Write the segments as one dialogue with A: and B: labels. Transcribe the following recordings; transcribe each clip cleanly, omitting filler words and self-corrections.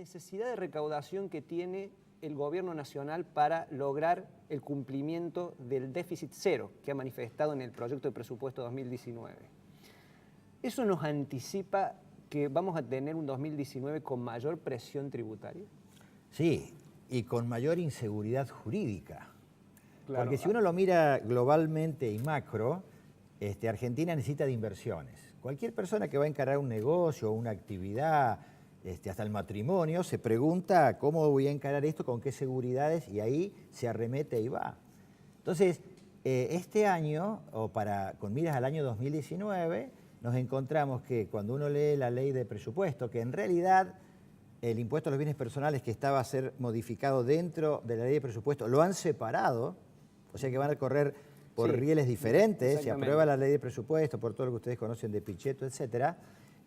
A: necesidad de recaudación que tiene el gobierno nacional para lograr el cumplimiento del déficit cero que ha manifestado en el proyecto de presupuesto 2019. ¿Eso nos anticipa que vamos a tener un 2019 con mayor presión tributaria?
B: Sí, y con mayor inseguridad jurídica.
A: Claro.
B: Porque si uno lo mira globalmente y macro, Argentina necesita de inversiones. Cualquier persona que va a encarar un negocio o una actividad, hasta el matrimonio, se pregunta cómo voy a encarar esto, con qué seguridades, y ahí se arremete y va. Entonces, este año, con miras al año 2019, nos encontramos que cuando uno lee la ley de presupuesto, que en realidad el impuesto a los bienes personales que estaba a ser modificado dentro de la ley de presupuesto, lo han separado, o sea que van a correr por rieles diferentes, se aprueba la ley de presupuesto, por todo lo que ustedes conocen de Pichetto, etcétera,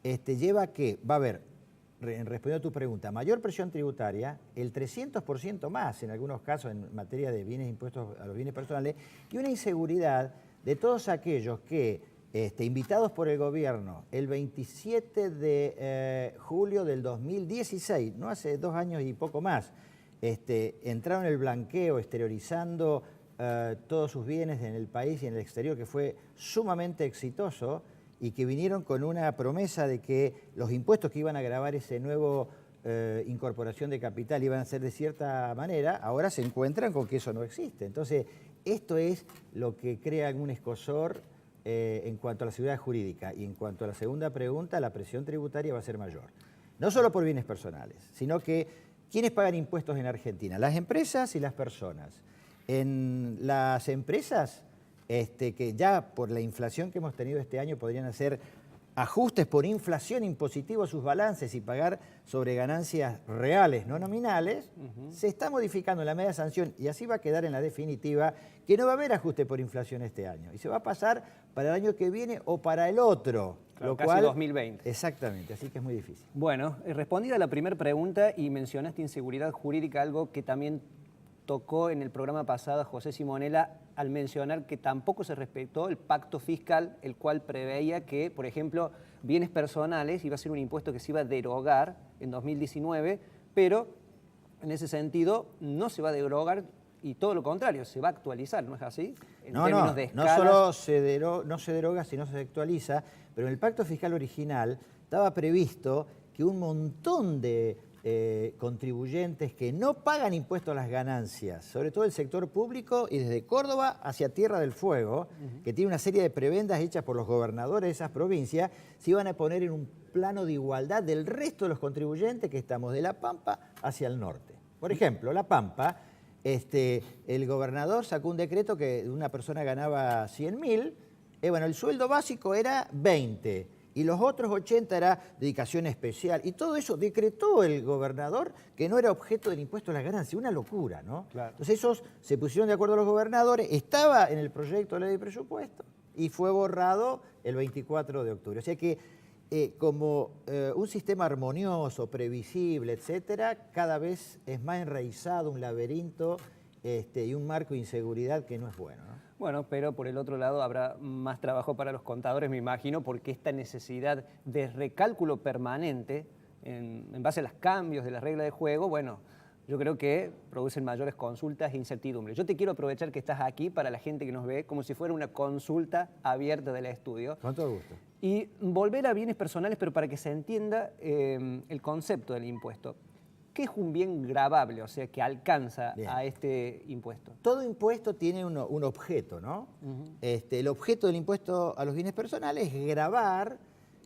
B: lleva a que va a haber, respondiendo a tu pregunta, mayor presión tributaria, el 300% más en algunos casos en materia de bienes impuestos a los bienes personales, y una inseguridad de todos aquellos que, invitados por el gobierno el 27 de julio del 2016, no hace 2 años y poco más, entraron en el blanqueo exteriorizando todos sus bienes en el país y en el exterior, que fue sumamente exitoso, y que vinieron con una promesa de que los impuestos que iban a gravar ese nuevo incorporación de capital iban a ser de cierta manera, ahora se encuentran con que eso no existe. Entonces, esto es lo que crea un escozor en cuanto a la seguridad jurídica. Y en cuanto a la segunda pregunta, la presión tributaria va a ser mayor. No solo por bienes personales, sino que ¿quiénes pagan impuestos en Argentina? Las empresas y las personas. En las empresas, que ya por la inflación que hemos tenido este año podrían hacer ajustes por inflación impositivos a sus balances y pagar sobre ganancias reales, no nominales, se está modificando la media sanción y así va a quedar en la definitiva que no va a haber ajuste por inflación este año y se va a pasar para el año que viene o para el otro.
A: Claro, casi 2020.
B: Exactamente, así que es muy difícil.
A: Bueno, respondida a la primera pregunta y mencionaste inseguridad jurídica, algo que también tocó en el programa pasado José Simonella al mencionar que tampoco se respetó el pacto fiscal, el cual preveía que, por ejemplo, bienes personales iba a ser un impuesto que se iba a derogar en 2019, pero en ese sentido no se va a derogar y todo lo contrario, se va a actualizar, ¿no es así? En términos de escalas.
B: No solo no se deroga, sino se actualiza, pero en el pacto fiscal original estaba previsto que un montón de contribuyentes que no pagan impuestos a las ganancias, sobre todo el sector público y desde Córdoba hacia Tierra del Fuego, que tiene una serie de prebendas hechas por los gobernadores de esas provincias, se iban a poner en un plano de igualdad del resto de los contribuyentes que estamos de La Pampa hacia el norte. Por ejemplo, La Pampa, el gobernador sacó un decreto que una persona ganaba 100.000, bueno, el sueldo básico era 20, y los otros 80 era dedicación especial. Y todo eso decretó el gobernador que no era objeto del impuesto a las ganancias. Una locura, ¿no?
A: Claro.
B: Entonces esos se pusieron de acuerdo a los gobernadores, estaba en el proyecto de ley de presupuesto y fue borrado el 24 de octubre. O sea que como un sistema armonioso, previsible, etcétera, cada vez es más enraizado, un laberinto y un marco de inseguridad que no es bueno, ¿no?
A: Bueno, pero por el otro lado habrá más trabajo para los contadores, me imagino, porque esta necesidad de recálculo permanente en base a los cambios de las reglas de juego, bueno, yo creo que producen mayores consultas e incertidumbres. Yo te quiero aprovechar que estás aquí para la gente que nos ve como si fuera una consulta abierta del estudio.
B: Con todo gusto.
A: Y volver a bienes personales, pero para que se entienda el concepto del impuesto. ¿Qué es un bien gravable, o sea, que alcanza a este impuesto?
B: Todo impuesto tiene un objeto, ¿no? El objeto del impuesto a los bienes personales es gravar,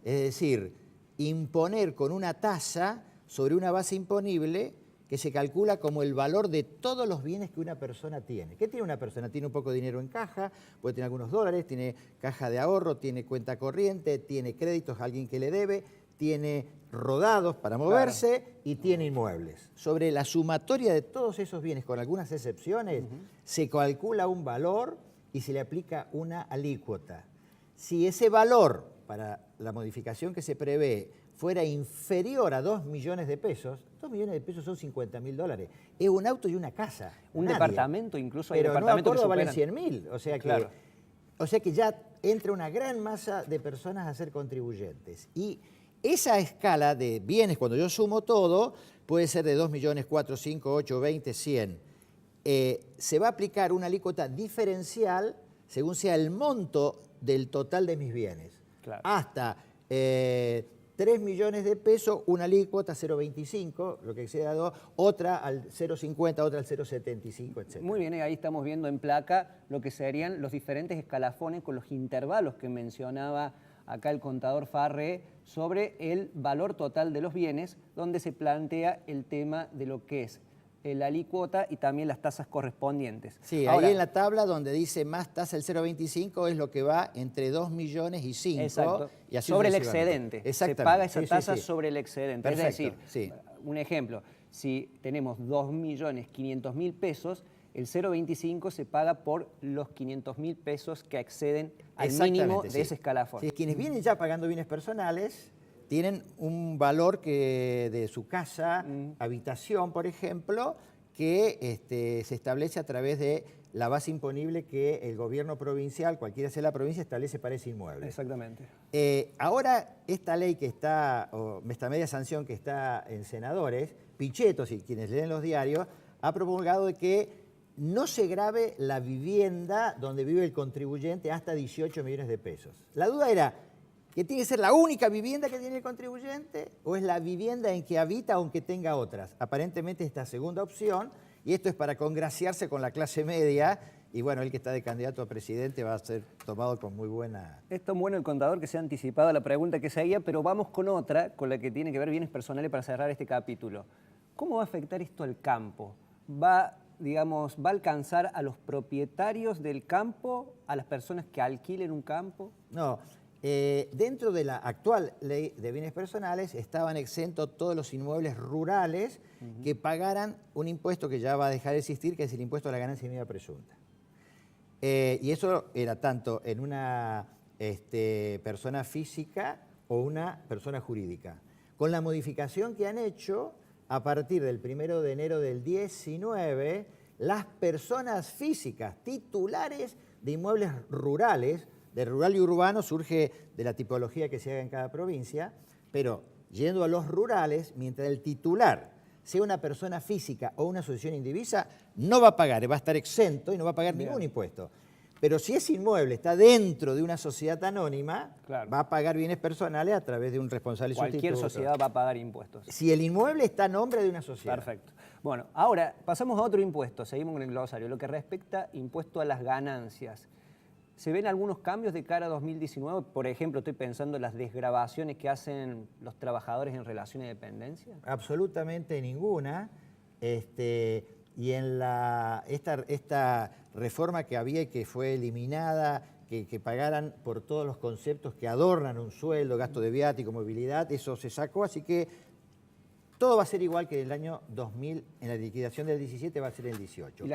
B: es decir, imponer con una tasa sobre una base imponible que se calcula como el valor de todos los bienes que una persona tiene. ¿Qué tiene una persona? Tiene un poco de dinero en caja, puede tener algunos dólares, tiene caja de ahorro, tiene cuenta corriente, tiene créditos a alguien que le debe, tiene rodados para moverse, claro, y tiene inmuebles. Sobre la sumatoria de todos esos bienes, con algunas excepciones, se calcula un valor y se le aplica una alícuota. Si ese valor, para la modificación que se prevé, fuera inferior a 2 millones de pesos, 2 millones de pesos son 50.000 dólares. Es un auto y una casa.
A: Un departamento, incluso hay
B: pero
A: departamentos
B: no,
A: que
B: valen
A: superan
B: 100.000. O sea que,
A: claro,
B: o sea que ya entra una gran masa de personas a ser contribuyentes. Y Esa escala de bienes, cuando yo sumo todo, puede ser de 2 millones, 4, 5, 8, 20, 100. Se va a aplicar una alícuota diferencial según sea el monto del total de mis bienes.
A: Claro.
B: Hasta 3 millones de pesos, una alícuota 0,25, lo que exceda a 2, otra al 0,50, otra al 0,75, etc.
A: Muy bien, ahí estamos viendo en placa lo que serían los diferentes escalafones con los intervalos que mencionaba acá el contador Farré sobre el valor total de los bienes, donde se plantea el tema de lo que es la alícuota y también las tasas correspondientes.
B: Sí, ahora, ahí en la tabla donde dice más tasa el 0,25 es lo que va entre 2 millones y 5.
A: Exacto,
B: y así
A: sobre el excedente. Se paga esa tasa sobre el excedente.
B: Perfecto,
A: es decir, un ejemplo, si tenemos 2.500.000 pesos, el 0,25 se paga por los 500.000 pesos que exceden al mínimo de ese escalafón.
B: Sí, quienes vienen ya pagando bienes personales tienen un valor que de su casa, habitación, por ejemplo, que se establece a través de la base imponible que el gobierno provincial, cualquiera sea la provincia, establece para ese inmueble.
A: Exactamente.
B: Ahora, esta ley que está, o esta media sanción que está en senadores, Pichetto, si quienes leen los diarios, ha promulgado de que no se grave la vivienda donde vive el contribuyente hasta 18 millones de pesos. La duda era, ¿que tiene que ser la única vivienda que tiene el contribuyente o es la vivienda en que habita aunque tenga otras? Aparentemente esta segunda opción, y esto es para congraciarse con la clase media, y bueno, el que está de candidato a presidente va a ser tomado con muy buena...
A: Es tan bueno el contador que se ha anticipado a la pregunta que seguía, pero vamos con otra, con la que tiene que ver bienes personales para cerrar este capítulo. ¿Cómo va a afectar esto al campo? ¿Va a alcanzar a los propietarios del campo, a las personas que alquilen un campo?
B: No. Dentro de la actual ley de bienes personales estaban exentos todos los inmuebles rurales que pagaran un impuesto que ya va a dejar de existir, que es el impuesto a la ganancia mínima presunta. Y eso era tanto en una persona física o una persona jurídica. Con la modificación que han hecho, a partir del 1 de enero del 19, las personas físicas titulares de inmuebles rurales, de rural y urbano surge de la tipología que se haga en cada provincia, pero yendo a los rurales, mientras el titular sea una persona física o una asociación indivisa, no va a pagar, va a estar exento y no va a pagar ningún impuesto. Pero si ese inmueble está dentro de una sociedad anónima, va a pagar bienes personales a través de un responsable sustituto.
A: Cualquier sociedad va a pagar impuestos.
B: Si el inmueble está a nombre de una sociedad.
A: Perfecto. Bueno, ahora pasamos a otro impuesto, seguimos con el glosario, lo que respecta impuesto a las ganancias. ¿Se ven algunos cambios de cara a 2019? Por ejemplo, estoy pensando en las desgravaciones que hacen los trabajadores en relación de dependencia.
B: Absolutamente ninguna. Y en esta reforma que había y que fue eliminada, que pagaran por todos los conceptos que adornan un sueldo, gasto de viático, movilidad, eso se sacó, así que todo va a ser igual que el año 2000, en la liquidación del 17 va a ser el 18.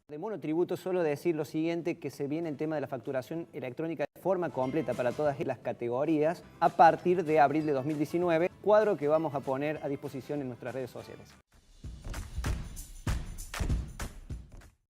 A: De monotributo, solo decir lo siguiente, que se viene el tema de la facturación electrónica de forma completa para todas las categorías a partir de abril de 2019, cuadro que vamos a poner a disposición en nuestras redes sociales.